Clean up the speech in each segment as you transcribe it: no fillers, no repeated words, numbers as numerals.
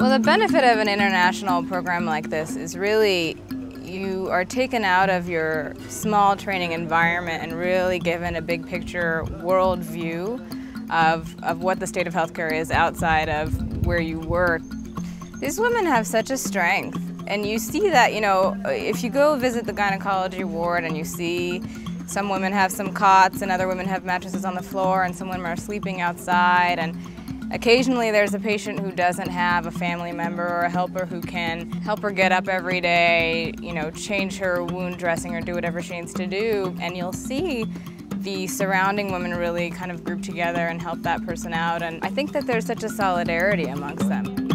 Well, the benefit of an international program like this is really you are taken out of your small training environment and really given a big picture world view of what the state of healthcare is outside of where you work. These women have such a strength, and you see that, you know, if you go visit the gynecology ward and you see some women have some cots and other women have mattresses on the floor and some women are sleeping outside, and occasionally there's a patient who doesn't have a family member or a helper who can help her get up every day, you know, change her wound dressing or do whatever she needs to do, and you'll see the surrounding women really kind of group together and help that person out, and I think that there's such a solidarity amongst them.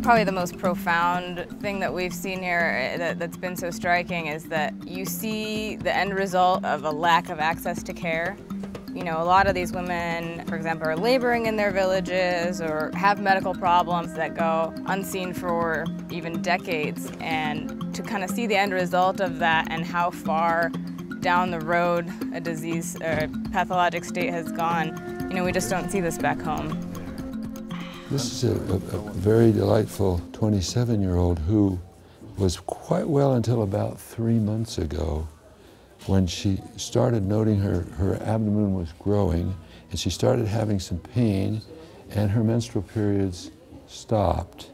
Probably the most profound thing that we've seen here that's been so striking is that you see the end result of a lack of access to care. You know, a lot of these women, for example, are laboring in their villages or have medical problems that go unseen for even decades, and to kind of see the end result of that and how far down the road a disease or pathologic state has gone, you know, we just don't see this back home. This is a very delightful 27-year-old who was quite well until about 3 months ago, when she started noting her abdomen was growing and she started having some pain and her menstrual periods stopped.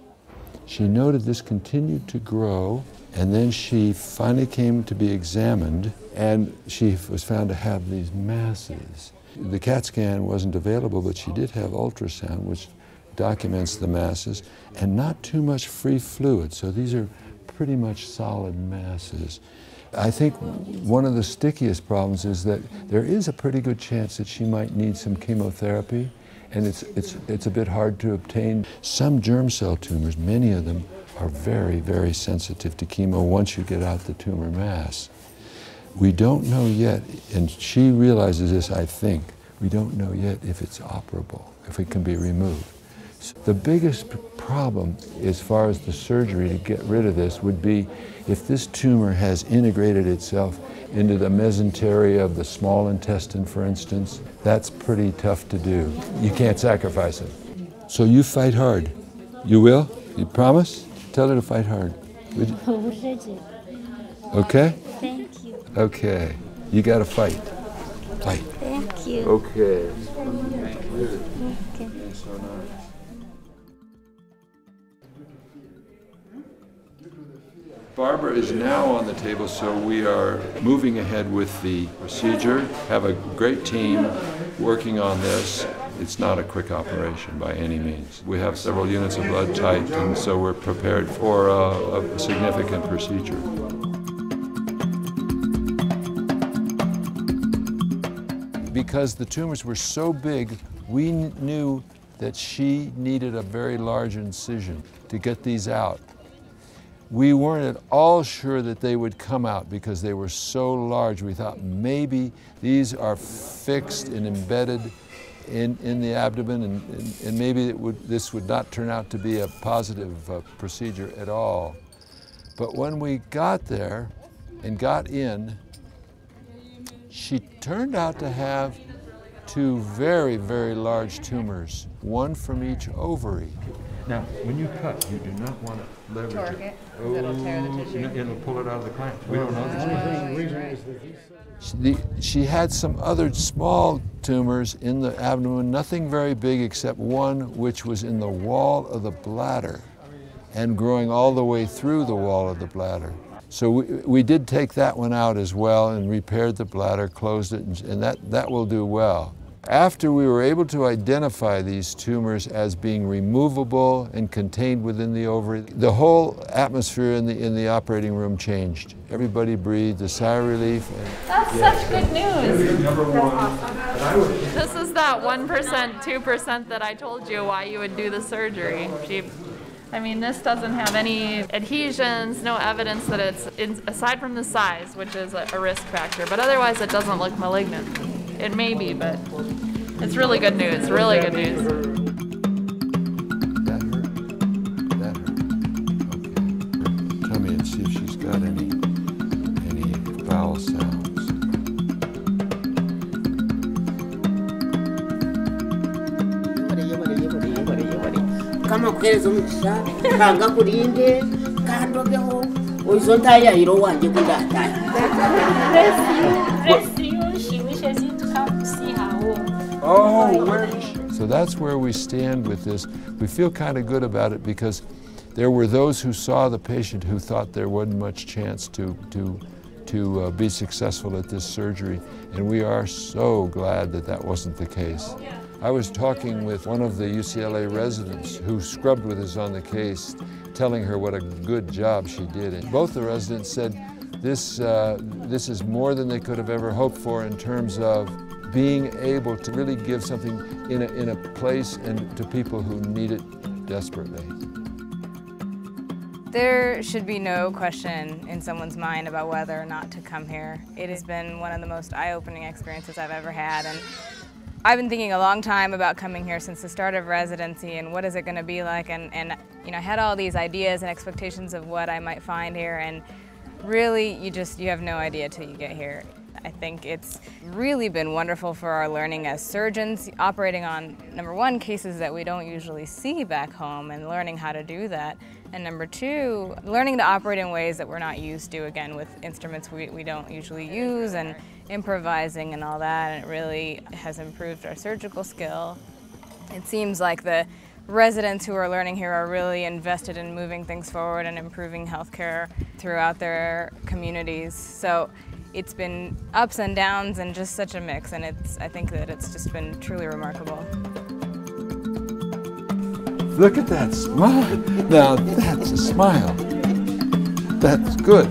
She noted this continued to grow, and then she finally came to be examined and she was found to have these masses. The CAT scan wasn't available, but she did have ultrasound, which documents the masses, and not too much free fluid, so these are pretty much solid masses. I think one of the stickiest problems is that there is a pretty good chance that she might need some chemotherapy, and it's a bit hard to obtain. Some germ cell tumors, many of them, are very, very sensitive to chemo once you get out the tumor mass. We don't know yet, and she realizes this, I think, we don't know yet if it's operable, if it can be removed. The biggest problem as far as the surgery to get rid of this would be if this tumor has integrated itself into the mesentery of the small intestine, for instance. That's pretty tough to do. You can't sacrifice it. So you fight hard. You will? You promise? Tell her to fight hard. Okay? Thank you. Okay. You got to fight. Fight. Thank you. Okay. Okay. So nice. Barbara is now on the table, so we are moving ahead with the procedure. Have a great team working on this. It's not a quick operation by any means. We have several units of blood typed, and so we're prepared for a significant procedure. Because the tumors were so big, we knew that she needed a very large incision to get these out. We weren't at all sure that they would come out because they were so large. We thought maybe these are fixed and embedded in the abdomen, and maybe this would not turn out to be a positive procedure at all. But when we got there and got in, she turned out to have two very, very large tumors, one from each ovary. Now, when you cut, you do not want to leverage Torque it. it, it'll tear the tissue. It'll pull it out of the clamp. We don't know this. She had some other small tumors in the abdomen, nothing very big except one which was in the wall of the bladder and growing all the way through the wall of the bladder. So we did take that one out as well and repaired the bladder, closed it, and that will do well. After we were able to identify these tumors as being removable and contained within the ovary, the whole atmosphere in the operating room changed. Everybody breathed a sigh of relief. That's such good news. Number one. This is that 1%, 2% that I told you why you would do the surgery. I mean, this doesn't have any adhesions, no evidence that it's, aside from the size, which is a risk factor, but otherwise it doesn't look malignant. It may be, but it's really good news, really good news. That hurt? That hurt. Okay. Tell me and see if she's got any bowel sounds. mukama kuhereza umugisha kanga kurinde kandogeho oizontalia hiro wanje kundataya. Bless you. She wishes you to come to see her home. Oh, where? So that's where we stand with this. We feel kind of good about it because there were those who saw the patient who thought there wasn't much chance to be successful at this surgery, and we are so glad that that wasn't the case. I was talking with one of the UCLA residents who scrubbed with us on the case, telling her what a good job she did. And both the residents said this is more than they could have ever hoped for in terms of being able to really give something in a place and to people who need it desperately. There should be no question in someone's mind about whether or not to come here. It has been one of the most eye-opening experiences I've ever had, and I've been thinking a long time about coming here since the start of residency and what is it going to be like, and you know, I had all these ideas and expectations of what I might find here, and really you have no idea till you get here. I think it's really been wonderful for our learning as surgeons, operating on, number one, cases that we don't usually see back home and learning how to do that. And number two, learning to operate in ways that we're not used to, again, with instruments we don't usually use and improvising and all that. And it really has improved our surgical skill. It seems like the residents who are learning here are really invested in moving things forward and improving healthcare throughout their communities. So it's been ups and downs and just such a mix, and I think that it's just been truly remarkable. Look at that smile. Now that's a smile. That's good.